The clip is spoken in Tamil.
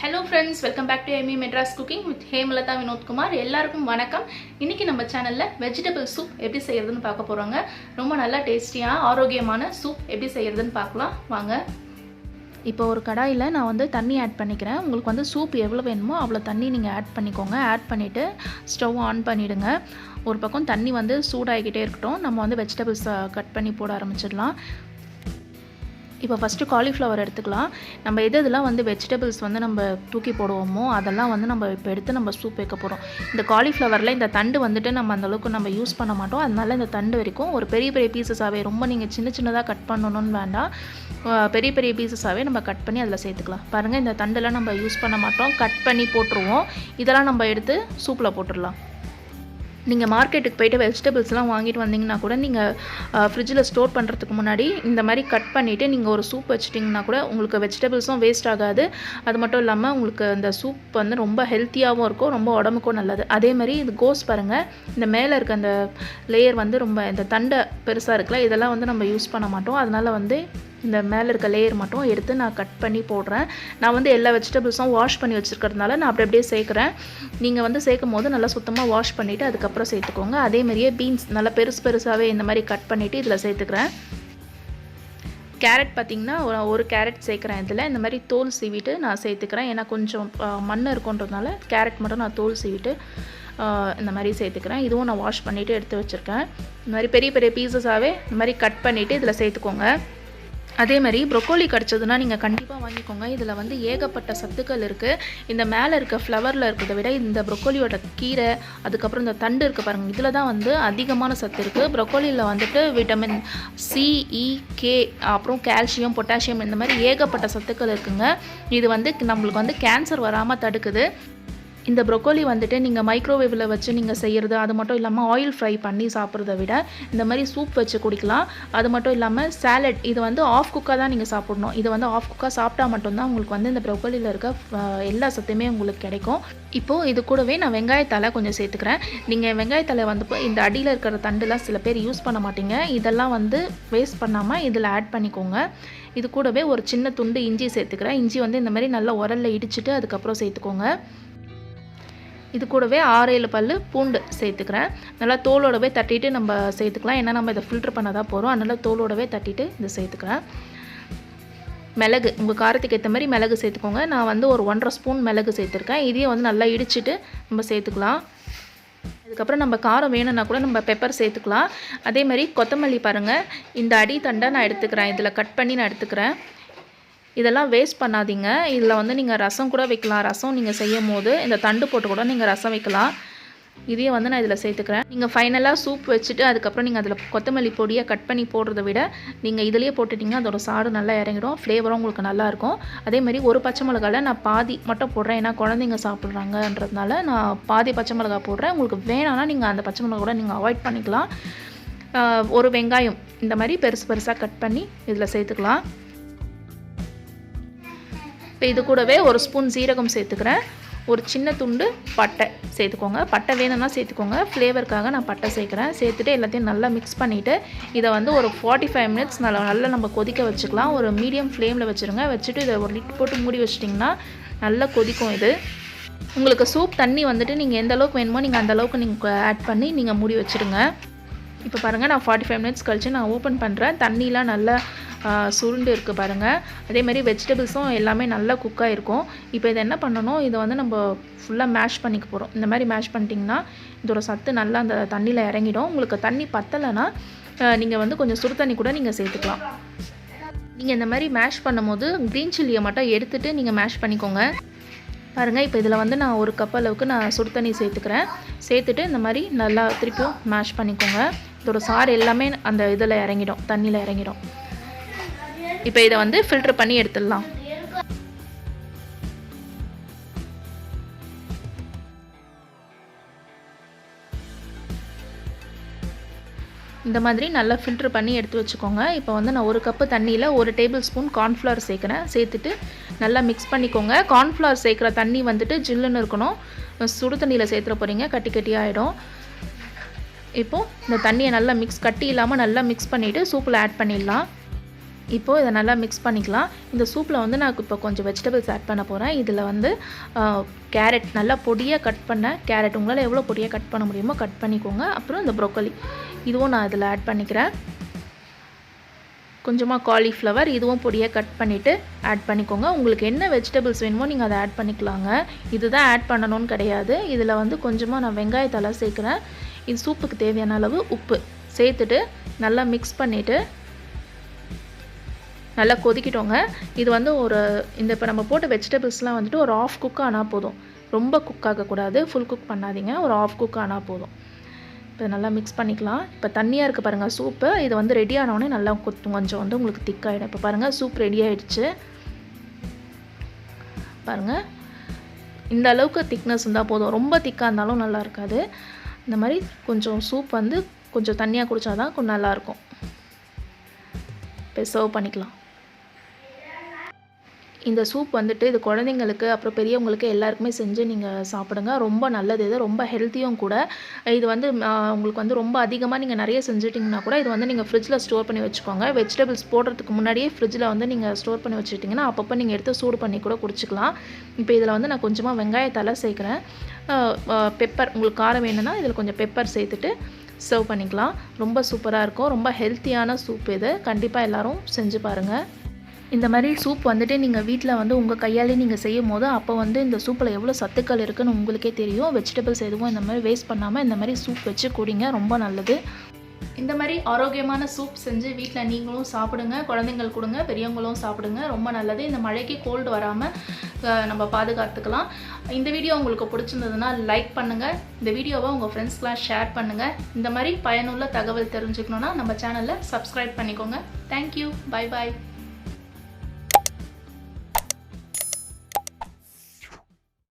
Hello friends, welcome back to Madras cooking with Hemalata Vinod Kumar. எல்லாருக்கும் வணக்கம். இன்னைக்கு நம்ம சேனல்ல வெஜிடபிள் சூப் எப்படி செய்யறதுன்னு பார்க்க போறோங்க. ரொம்ப நல்ல டேஸ்டியா ஆரோக்கியமான சூப் எப்படி செய்யறதுன்னு பார்க்கலாம் வாங்க. இப்போ ஒரு கடாயில நான் வந்து தண்ணி ஆட் பண்ணிக்கிறேன். உங்களுக்கு வந்து சூப் எவ்வளவு வேணுமோ அவ்வளவு தண்ணி நீங்க ஆட் பண்ணிக்கோங்க. ஆட் பண்ணிட்டு ஸ்டவ் ஆன் பண்ணிடுங்க. ஒரு பக்கம் தண்ணி வந்து சூடாகிட்டே இருக்கட்டும். நம்ம வந்து வெஜிடபிள்ஸ் கட் பண்ணி போட ஆரம்பிச்சிடலாம். இப்போ ஃபஸ்ட்டு காலிஃப்ளவர் எடுத்துக்கலாம். நம்ம இதெல்லாம் வந்து வெஜிடபிள்ஸ் வந்து நம்ம தூக்கி போடுவோமோ அதெல்லாம் வந்து நம்ம இப்போ எடுத்து நம்ம சூப் வைக்க போகிறோம். இந்த காலிஃப்ளவரில் இந்த தண்டு வந்துட்டு நம்ம அந்தளவுக்கு நம்ம யூஸ் பண்ண மாட்டோம். அதனால இந்த தண்டு வரைக்கும் ஒரு பெரிய பெரிய பீசஸாகவே, ரொம்ப நீங்கள் சின்ன சின்னதாக கட் பண்ணணும்னு வேண்டாம், பெரிய பெரிய பீசஸாகவே நம்ம கட் பண்ணி அதில் சேர்த்துக்கலாம். பாருங்கள், இந்த தண்டெல்லாம் நம்ம யூஸ் பண்ண மாட்டோம், கட் பண்ணி போட்டுருவோம். இதெல்லாம் நம்ம எடுத்து சூப்பில் போட்டுடலாம். நீங்கள் மார்க்கெட்டுக்கு போய்ட்டு வெஜிடபிள்ஸ்லாம் வாங்கிட்டு வந்தீங்கன்னா கூட நீங்கள் ஃப்ரிட்ஜில் ஸ்டோர் பண்ணுறதுக்கு முன்னாடி இந்த மாதிரி கட் பண்ணிவிட்டு நீங்கள் ஒரு சூப் வச்சிட்டிங்கன்னா கூட உங்களுக்கு வெஜிடபிள்ஸும் வேஸ்ட் ஆகாது. அது மட்டும் இல்லாமல் உங்களுக்கு அந்த சூப் வந்து ரொம்ப ஹெல்த்தியாகவும் இருக்கும், ரொம்ப உடம்புக்கும் நல்லது. அதே மாதிரி இது கோஸ் பாருங்கள், இந்த மேலே இருக்க அந்த லேயர் வந்து ரொம்ப இந்த தண்டை பெருசாக இருக்குல்ல, இதெல்லாம் வந்து நம்ம யூஸ் பண்ண மாட்டோம். அதனால் வந்து இந்த மேலே இருக்க லேயர் மட்டும் எடுத்து நான் கட் பண்ணி போடுறேன். நான் வந்து எல்லா வெஜிடபிள்ஸும் வாஷ் பண்ணி வச்சுருக்கிறதுனால நான் அப்படியே சேர்க்குறேன். நீங்கள் வந்து சேர்க்கும் போது நல்லா சுத்தமாக வாஷ் பண்ணிவிட்டு அதுக்கப்புறம் சேர்த்துக்கோங்க. அதே மாதிரியே பீன்ஸ் நல்லா பெருசாகவே இந்த மாதிரி கட் பண்ணிவிட்டு இதில் சேர்த்துக்கிறேன். கேரட் பார்த்திங்கன்னா ஒரு கேரட் சேர்க்குறேன். இதில் இந்த மாதிரி தோல் சீவிட்டு நான் சேர்த்துக்கிறேன். ஏன்னா கொஞ்சம் மண் இருக்குன்றதுனால கேரட் மட்டும் நான் தோல் சீவிட்டு இந்த மாதிரி சேர்த்துக்கிறேன். இதுவும் நான் வாஷ் பண்ணிவிட்டு எடுத்து வச்சுருக்கேன். இந்த மாதிரி பெரிய பெரிய பீசஸாகவே இந்த மாதிரி கட் பண்ணிவிட்டு இதில் சேர்த்துக்கோங்க. அதே மாதிரி ப்ரொக்கோலி கிடச்சதுன்னா நீங்கள் கண்டிப்பாக வாங்கிக்கோங்க. இதில் வந்து ஏகப்பட்ட சத்துக்கள் இருக்குது. இந்த மேலே இருக்க ஃப்ளவரில் இருக்கிறத விட இந்த ப்ரொக்கோலியோட கீரை, அதுக்கப்புறம் இந்த தண்டு இருக்குது பாருங்கள், இதில் தான் வந்து அதிகமான சத்து இருக்குது. ப்ரொக்கோலியில் வந்துட்டு விட்டமின் சி, இ, கே, அப்புறம் கால்சியம், பொட்டாசியம், இந்த மாதிரி ஏகப்பட்ட சத்துக்கள் இருக்குங்க. இது வந்து நம்மளுக்கு வந்து கேன்சர் வராமல் தடுக்குது. இந்த ப்ரொக்கோலி வந்துட்டு நீங்கள் மைக்ரோவேவில் வச்சு நீங்கள் செய்கிறது, அது மட்டும் இல்லாமல் ஆயில் ஃப்ரை பண்ணி சாப்பிட்றத விட இந்த மாதிரி சூப் வச்சு குடிக்கலாம். அது மட்டும் இல்லாமல் சாலட், இது வந்து ஆஃப் குக்காக தான் நீங்கள் சாப்பிடணும். இது வந்து ஆஃப் குக்காக சாப்பிட்டா மட்டும்தான் உங்களுக்கு வந்து இந்த ப்ரொக்கோலியில் இருக்க எல்லா சத்துமே உங்களுக்கு கிடைக்கும். இப்போது இது கூடவே நான் வெங்காயத்தலை கொஞ்சம் சேர்த்துக்கிறேன். நீங்கள் வெங்காயத்தலை வந்து இந்த அடியில் இருக்கிற தண்டுலாம் சில பேர் யூஸ் பண்ண மாட்டீங்க. இதெல்லாம் வந்து வேஸ்ட் பண்ணாமல் இதில் ஆட் பண்ணிக்கோங்க. இது கூடவே ஒரு சின்ன துண்டு இஞ்சி சேர்த்துக்கிறேன். இஞ்சி வந்து இந்த மாதிரி நல்லா உரலில் இடிச்சிட்டு அதுக்கப்புறம் சேர்த்துக்கோங்க. இது கூடவே 6-7 பல் பூண்டு சேர்த்துக்கிறேன். நல்லா தோலோடவே தட்டிட்டு நம்ம சேர்த்துக்கலாம். ஏன்னா நம்ம இதை ஃபில்ட்ரு பண்ண தான் போகிறோம். அதனால் தோலோடவே தட்டிட்டு இதை சேர்த்துக்கிறேன். மிளகு, உங்கள் காரத்துக்கு ஏற்ற மாதிரி மிளகு சேர்த்துக்கோங்க. நான் வந்து ஒரு 1.5 ஸ்பூன் மிளகு சேர்த்துருக்கேன். இதையும் வந்து நல்லா இடிச்சிட்டு நம்ம சேர்த்துக்கலாம். அதுக்கப்புறம் நம்ம காரம் வேணும்னா கூட நம்ம பெப்பர் சேர்த்துக்கலாம். அதே மாதிரி கொத்தமல்லி பாருங்கள், இந்த அடி தண்டை நான் எடுத்துக்கிறேன். இதில் கட் பண்ணி நான் எடுத்துக்கிறேன். இதெல்லாம் வேஸ்ட் பண்ணாதீங்க. இதில் வந்து நீங்கள் ரசம் கூட வைக்கலாம். ரசம் நீங்கள் செய்யும் போது இந்த தண்டு போட்டு கூட நீங்கள் ரசம் வைக்கலாம். இதையும் வந்து நான் இதில் சேர்த்துக்கிறேன். நீங்கள் ஃபைனலாக சூப் வச்சுட்டு அதுக்கப்புறம் நீங்கள் அதில் கொத்தமல்லி பொடியை கட் பண்ணி போடுறத விட நீங்கள் இதிலேயே போட்டுட்டிங்கன்னா அதோட சாறு நல்லா இறங்கிடும், ஃப்ளேவரும் உங்களுக்கு நல்லாயிருக்கும். அதேமாதிரி ஒரு பச்சை மிளகாவில் நான் பாதி மட்டும் போடுறேன். ஏன்னா குழந்தைங்க சாப்பிட்றாங்கன்றதுனால நான் பாதி பச்சை மிளகா போடுறேன். உங்களுக்கு வேணான்னா நீங்கள் அந்த பச்சை மிளகா கூட நீங்கள் அவாய்ட் பண்ணிக்கலாம். ஒரு வெங்காயம் இந்த மாதிரி பெருசாக கட் பண்ணி இதில் சேர்த்துக்கலாம். இப்போ இது கூடவே ஒரு ஸ்பூன் சீரகம் சேர்த்துக்கிறேன். ஒரு சின்ன துண்டு பட்டை சேர்த்துக்கோங்க. பட்டை வேணும்னா சேர்த்துக்கோங்க. ஃப்ளேவருக்காக நான் பட்டை சேர்க்குறேன். சேர்த்துட்டு எல்லாத்தையும் நல்லா மிக்ஸ் பண்ணிவிட்டு இதை வந்து ஒரு 45 மினிட்ஸ் நல்லா நம்ம கொதிக்க வச்சுக்கலாம். ஒரு மீடியம் ஃப்ளேமில் வச்சுருங்க. வச்சுட்டு இதை ஒரு லிட் போட்டு மூடி வச்சிட்டிங்கன்னா நல்லா கொதிக்கும். இது உங்களுக்கு சூப் தண்ணி வந்துட்டு நீங்கள் எந்த அளவுக்கு வேணுமோ நீங்கள் அந்த அளவுக்கு நீங்கள் ஆட் பண்ணி நீங்கள் மூடி வச்சுருங்க. இப்போ பாருங்கள், நான் 45 மினிட்ஸ் கழித்து நான் ஓப்பன் பண்ணுறேன். தண்ணிலாம் நல்லா சுருண்டு இருக்குது பாருங்கள். அதேமாதிரி வெஜிடபிள்ஸும் எல்லாமே நல்லா குக்காக இருக்கும். இப்போ இதை என்ன பண்ணணும், இதை வந்து நம்ம ஃபுல்லாக மேஷ் பண்ணிக்க போகிறோம். இந்த மாதிரி மேஷ் பண்ணிட்டிங்கன்னா இதோட சத்து நல்லா அந்த தண்ணியில் இறங்கிடும். உங்களுக்கு தண்ணி பத்தலைன்னா நீங்கள் வந்து கொஞ்சம் சுடு தண்ணி கூட நீங்கள் சேர்த்துக்கலாம். நீங்கள் இந்த மாதிரி மேஷ் பண்ணும்போது க்ரீன் சில்லியை மட்டும் எடுத்துகிட்டு நீங்கள் மேஷ் பண்ணிக்கோங்க. பாருங்கள், இப்போ இதில் வந்து நான் ஒரு கப் அளவுக்கு நான் சுடு தண்ணி சேர்த்துக்கிறேன். சேர்த்துட்டு இந்த மாதிரி நல்லா திருப்பியும் மேஷ் பண்ணிக்கோங்க. இதோட சாறு எல்லாமே அந்த இதில் இறங்கிடும், தண்ணியில் இறங்கிடும். இப்போ இதை வந்து ஃபில்ட்ரு பண்ணி எடுத்துடலாம். இந்த மாதிரி நல்லா ஃபில்ட்ரு பண்ணி எடுத்து வச்சுக்கோங்க. இப்போ வந்து நான் ஒரு கப்பு தண்ணியில் 1 டேபிள் ஸ்பூன் கார்ன்ஃப்ளவர் சேர்க்குறேன். சேர்த்துட்டு நல்லா மிக்ஸ் பண்ணிக்கோங்க. கார்ன்ஃப்ளவர் சேர்க்குற தண்ணி வந்துட்டு ஜில்லுன்னு இருக்கணும். சுடு தண்ணியில் சேர்த்துற போகிறீங்க, கட்டி கட்டியாகிடும். இப்போது இந்த தண்ணியை நல்லா கட்டி இல்லாமல் நல்லா மிக்ஸ் பண்ணிவிட்டு சூப்பில் ஆட் பண்ணிடலாம். இப்போது இதை நல்லா மிக்ஸ் பண்ணிக்கலாம். இந்த சூப்பில் வந்து நான் இப்போ கொஞ்சம் வெஜிடபிள்ஸ் ஆட் பண்ண போகிறேன். இதில் வந்து கேரட், நல்லா பொடியாக கட் பண்ண கேரட், உங்களால் எவ்வளோ பொடியாக கட் பண்ண முடியுமோ கட் பண்ணிக்கோங்க. அப்புறம் இந்த ப்ரோக்கோலி இதுவும் நான் இதில் ஆட் பண்ணிக்கிறேன். கொஞ்சமாக காலிஃப்ளவர் இதுவும் பொடியாக கட் பண்ணிவிட்டு ஆட் பண்ணிக்கோங்க. உங்களுக்கு என்ன வெஜிடபிள்ஸ் வேணுமோ நீங்கள் அதை ஆட் பண்ணிக்கலாங்க. இதுதான் ஆட் பண்ணணும்னு கிடையாது. இதில் வந்து கொஞ்சமாக நான் வெங்காயத்தலை சேர்க்குறேன். இது சூப்புக்கு தேவையான அளவு உப்பு சேர்த்துட்டு நல்லா மிக்ஸ் பண்ணிவிட்டு நல்லா கொதிக்கிட்டோங்க. இது வந்து இந்த இப்போ நம்ம போட்ட வெஜிடபிள்ஸ்லாம் வந்துட்டு ஒரு ஆஃப் குக் ஆனால் போதும். ரொம்ப குக் ஆகக்கூடாது, ஃபுல் குக் பண்ணாதீங்க. ஒரு ஆஃப் குக் ஆனால் போதும். இப்போ நல்லா மிக்ஸ் பண்ணிக்கலாம். இப்போ தண்ணியாக இருக்குது பாருங்கள் சூப்பு. இது வந்து ரெடி ஆனவுடனே நல்லா கொஞ்சம் வந்து உங்களுக்கு திக்காகிடும். இப்போ பாருங்கள் சூப் ரெடி ஆகிடுச்சு. பாருங்கள் இந்த அளவுக்கு திக்னஸ் இருந்தால் போதும். ரொம்ப திக்காக இருந்தாலும் நல்லா இருக்காது. இந்த மாதிரி கொஞ்சம் சூப் வந்து கொஞ்சம் தண்ணியாக குடித்தாதான் கொஞ்சம் நல்லாயிருக்கும். இப்போ சர்வ் பண்ணிக்கலாம். இந்த சூப் வந்துட்டு இது குழந்தைங்களுக்கு அப்புறம் பெரியவங்களுக்கு எல்லாருக்குமே செஞ்சு நீங்கள் சாப்பிடுங்க. ரொம்ப நல்லது. இது ரொம்ப ஹெல்த்தியும் கூட. இது வந்து உங்களுக்கு வந்து ரொம்ப அதிகமாக நீங்கள் நிறைய செஞ்சுட்டிங்கன்னா கூட இது வந்து நீங்கள் ஃப்ரிட்ஜில் ஸ்டோர் பண்ணி வச்சுக்கோங்க. வெஜிடபிள்ஸ் போடுறதுக்கு முன்னாடியே ஃப்ரிட்ஜில் வந்து நீங்கள் ஸ்டோர் பண்ணி வச்சுட்டிங்கன்னா அப்பப்போ நீங்கள் எடுத்து சூடு பண்ணி கூட குடிச்சிக்கலாம். இப்போ இதில் வந்து நான் கொஞ்சமாக வெங்காயத்தலை சேர்க்குறேன். பெப்பர், உங்களுக்கு காரம் வேணும்னா இதில் கொஞ்சம் பெப்பர் சேர்த்துட்டு சர்வ் பண்ணிக்கலாம். ரொம்ப சூப்பராக இருக்கும். ரொம்ப ஹெல்த்தியான சூப் இது. கண்டிப்பாக எல்லோரும் செஞ்சு பாருங்கள். இந்த மாதிரி சூப் வந்துட்டு நீங்கள் வீட்டில் வந்து உங்கள் கையாலே நீங்கள் செய்யும் போது அப்போ வந்து இந்த சூப்பில் எவ்வளோ சத்துக்கள் இருக்குதுன்னு உங்களுக்கே தெரியும். வெஜிடபிள்ஸ் எதுவும் இந்த மாதிரி வேஸ்ட் பண்ணாமல் இந்த மாதிரி சூப் வச்சு குடிங்க. ரொம்ப நல்லது. இந்த மாதிரி ஆரோக்கியமான சூப் செஞ்சு வீட்டில் நீங்களும் சாப்பிடுங்க. குழந்தைங்கள் கொடுங்க, பெரியவங்களும் சாப்பிடுங்க. ரொம்ப நல்லது. இந்த மழைக்கு கோல்டு வராமல் நம்ம பாதுகாத்துக்கலாம். இந்த வீடியோ உங்களுக்கு பிடிச்சிருந்ததுன்னா லைக் பண்ணுங்கள். இந்த வீடியோவை உங்கள் ஃப்ரெண்ட்ஸ்க்கெலாம் ஷேர் பண்ணுங்கள். இந்த மாதிரி பயனுள்ள தகவல் தெரிஞ்சுக்கணுன்னா நம்ம சேனலில் சப்ஸ்கிரைப் பண்ணிக்கோங்க. தேங்க்யூ. Bye bye.